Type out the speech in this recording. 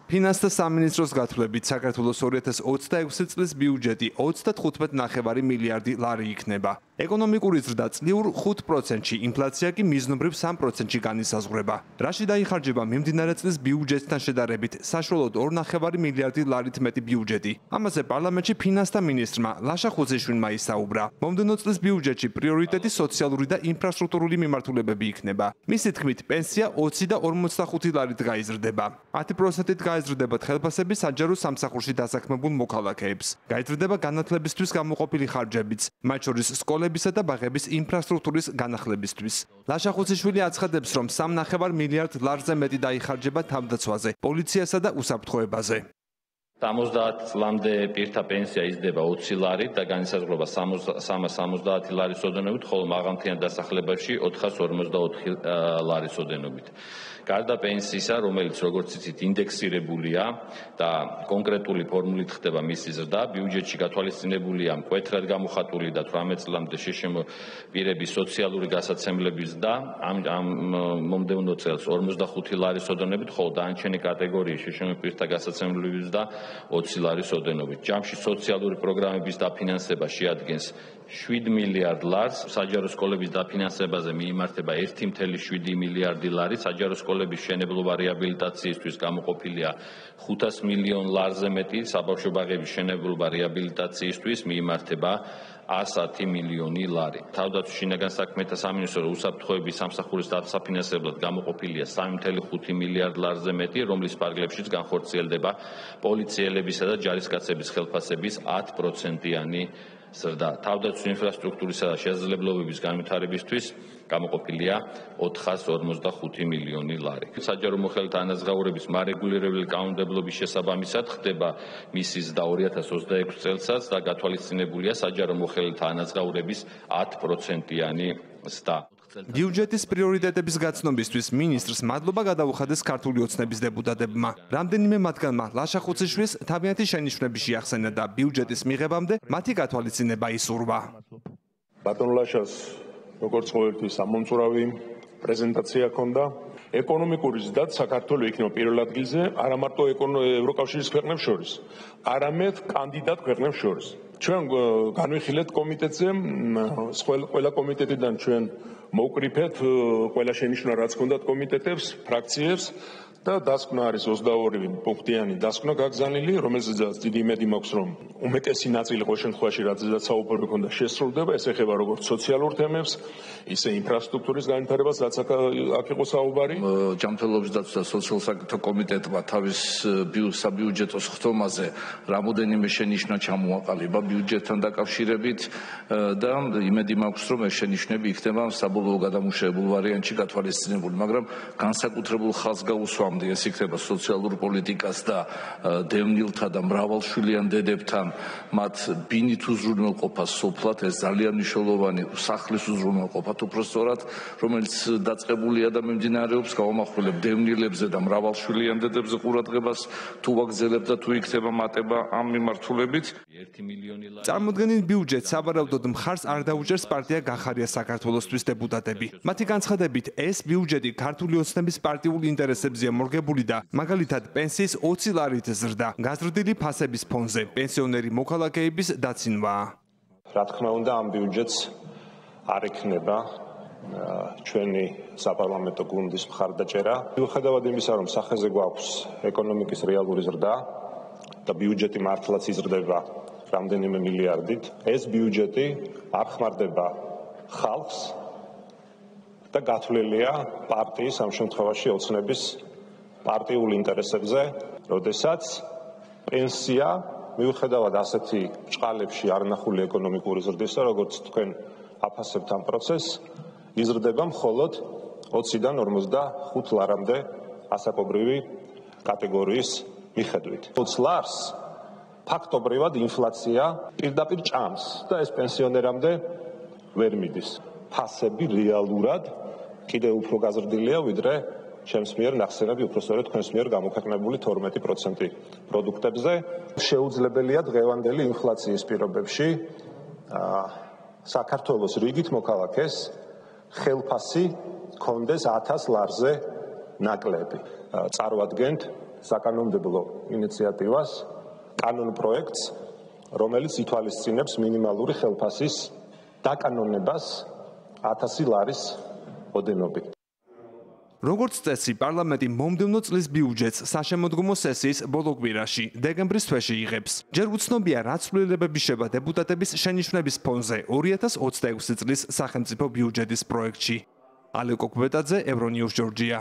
ფინანსთა სამინისტროს გათვლებით საქართველოს 2026 წლის ბიუჯეტი 35.9 მილიარდი ლარი იქნება. ეკონომიკური ზრდა წლიურ 5%-ში, ინფლაცია კი მიზნობრივ 3%-ში განისაზღვრება. რაში დაიხარჯება მიმდინარე წლის ბიუჯეტთან შედარებით საშუალოდ 2.9 მილიარდი ლარით მეტი ბიუჯეტი. ამაზე პარლამენტში ფინანსთა მინისტრმა ლაშა ხუცეშვილმა ისაუბრა. მომდევნო წლის ბიუჯეტში პრიორიტეტი სოციალური და ინფრასტრუქტურული მიმართულებები იქნება. მისი თქმით, პენსია 20 და 45 ლარით გაიზრდება. 10%-ით გაიზრდება ხელფასები საჯარო სამსახურში დასაქმებულ მოქალაქეებს. გაიზრდება განათლებისთვის გამოყოფილი ხარჯებიც, მათ შორის სკოლებისა და ბაღების ინფრასტრუქტურის განახლებისთვის. ლაშა ხუციშვილი აცხადებს, რომ 3.9 მილიარდ ლარზე მეტი დაიხარჯება თავდაცვაზე, პოლიციასა და უსაფრთხოებაზე. 70 წლამდე პირთა პენსია იზრდება 20 ლარით და განისაზღვრება 370 ლარის ოდენობით, ხოლო მაღალმთიან დასახლებებში 454 ლარის ოდენობით. გარდა პენსიისა, რომელიც როგორც იცით ინდექსირებულია და კონკრეტული ფორმულით ხდება მისი ზრდა, ბიუჯეტში გათვალისწინებულია მკვეთრად გამოხატული და 18 წლამდე შეშემოყირების სოციალური გასაცემლების ზრდა, ამ მომდევნო წელს 45 ლარის ოდენობით, ხოლო დანარჩენი კატეგორიის შეშემოყირთა გასაცემლების ზრდა 20 ლარის ოდენობით. ჯამში სოციალური პროგრამების დაფინანსება შეადგენს 7 მილიარდ ლარს, საჯარო სკოლების დაფინანსებაზე მიიმართება 1.7 მილიარდი ლარი, საჯარო სკოლების მშენებლობა რეაბილიტაციისთვის გამოყოფილია 500 მილიონ ლარზე მეტი, საბავშვო ბაღების მშენებლობა რეაბილიტაციისთვის მიიმართება 110 მილიონი ლარი. თავდაცვის შინაგან საქმეთა სამინისტროს უსაფრთხოების სამსახურის დასაფინანსებლად გამოყოფილია 3.5 მილიარდ ლარზე მეტი, რომლის ფარგლებშიც განხორციელდება პოლიციელებისა და ჯარისკაცების ხელფასების 10%-იანი ზრდა. თავდაცვის ინფრასტრუქტურისა და შესაძლებლობების განვითარებისთვის გამოყოფილია 455 მილიონი ლარი. საჯარო მოხელეთა ანაზღაურების მარეგულირებული კანონმდებლობის შესაბამისად ხდება მისი ზრდა 2026 წელსაც და გათვალისწინებულია საჯარო მოხელეთა ანაზღაურების 10%-იანი ზრდა. ბიუჯეტის პრიორიტეტების გაცნობისთვის მინისტრს მადლობა გადაუხადეს ქართული ოცნების დეპუტატებმა. რამდენიმე მათგანმა ლაშა ხუციშვილს თავიანთი შენიშვნები შეახსენა და ბიუჯეტის მიღებამდე მათი გათვალისწინება ისურვა. ბატონ ლაშას როგორც ყოველთვის ამომწურავი პრეზენტაცია ჰქონდა. ეკონომიკური ზრდაც საქართველოს იქნება პირველ ადგილზე, არა მარტო ევროკავშირის ქვეყნებს შორის, არამედ კანდიდატ ქვეყნებს შორის. ჩვენ განვიხილეთ კომიტეტზე, ყველა კომიტეტიდან ჩვენ მოვკრიფეთ ყველა შენიშვნა რაც ჰქონდათ კომიტეტებს, ფრაქციებს და დასკვნა არის 22 პუნქტიანი დასკვნა გაგზავნილი, რომელზეც დიდი იმედი მაქვს, რომ უმეტესი ნაწილი ყოველ შემთხვევაში რაზეც საუბარი ჰქონდა შესრულდება, ეს ეხება როგორც სოციალურ თემებს, ისე ინფრასტრუქტურის განვითარებას, რაც აქ იყო საუბარი. ჯანმრთელობის დაცვის და სოციალურ საკითხთა კომიტეტმა თავის საბიუჯეტო სხდომაზე რამოდენიმე შენიშვნა ჩამოაყალიბა ბიუჯეტთან დაკავშირებით და იმედი მაქვს, რომ ეს შენიშვნები იქნება საბოლოო გადამუშავებულ ვარიანტში გათვალისწინებული, მაგრამ განსაკუთრებულ ხალხს გაუსვამდი ეს იქნება სოციალურ პოლიტიკას და დევნილთა და მრავალშვილიან დედებთან მათ ბინით უზრუნველყოფას სოფლად, ეს ძალიან მნიშვნელოვანი სახლის უზრუნველყოფათ უпростоრად, რომელიც დაწყებულია და მიმდინარეობს, გავამახვილებ დევნილებზე და მრავალშვილიან დედებზე ყურადღებას თუ ვაგრძელებთ და თუ იქნება მატება ამ მიმართულებით. წარმოდგენილ ბიუჯეტს სავარაუდოდ მხარს არ დაუჭერს პარტია გახარია საქართველოსთვის დეპუტატები. მათი განცხადებით, ეს ბიუჯეტი ქართული ოცნების პარტიულ ინტერესებზეა მორგებული და მაგალითად პენსიის 20 ლარით ზრდა, გაზრდილი ფასების ფონზე, პენსიონერი მოქალაქეების დაცინვაა. რა თქმა უნდა, ამ ბიუჯეტს არ ექნება ჩვენი საპარლამენტო გუნდის მხარდაჭერა. მიუხედავად იმისა, რომ სახეზე გვაქვს ეკონომიკის რეალური ზრდა და ბიუჯეტი მართლაც იზრდება რამდენიმე მილიარდით, ეს ბიუჯეტი არ ხმარდება ხალხს და გათვლილია პარტიის, ამ შემთხვევაში ოცნების პარტიულ ინტერესებზე, როდესაც პენსია მიუხედავად ასეთი ბრჭყალებში არ ნახული ეკონომიკური ზრდისა, როგორც თქვენ აფასებთ ამ პროცესს, იზრდება მხოლოდ 20-დან 45 ლარამდე ასაკობრივი კატეგორიის მიხედვით. 20 ლარს ფაქტობრივად ინფლაცია პირდაპირ ჭამს და ეს პენსიონერამდე ვერ მიდის. ფასები რეალურად კიდევ უფრო გაზრდილია, ვიდრე ჩემს მიერ ნახსენები, უпростоრად თქვენს მიერ გამოქვეყნებული 12% პროდუქტებზე. შეუძლებელია დღევანდელი ინფლაციის პირობებში საქართველოს რიგით მოქალაქეს ხელფასი ჰქონდეს 1000 ლარზე ნაკლები. წარვადგენთ საკანონმდებლო ინიციატივას, კანონ პროექტს, რომელიც ითვალისწინებს მინიმალური ხელფასის დაკანონებას 1000 ლარის ოდენობით. როგორც წესი, პარლამენტი მომდევნო წლის ბიუჯეტს საშემოდგომო სესიის ბოლო კვირაში, დეკემბრის თვეში იღებს. ჯერ უცნობია, რა ცვლილებები შევა დეპუტატების შენიშვნების ფონზე 2026 წლის სახელმწიფო ბიუჯეტის პროექტში. ალეკო კვეტაძე, ევრონიუს, ჯორჯია.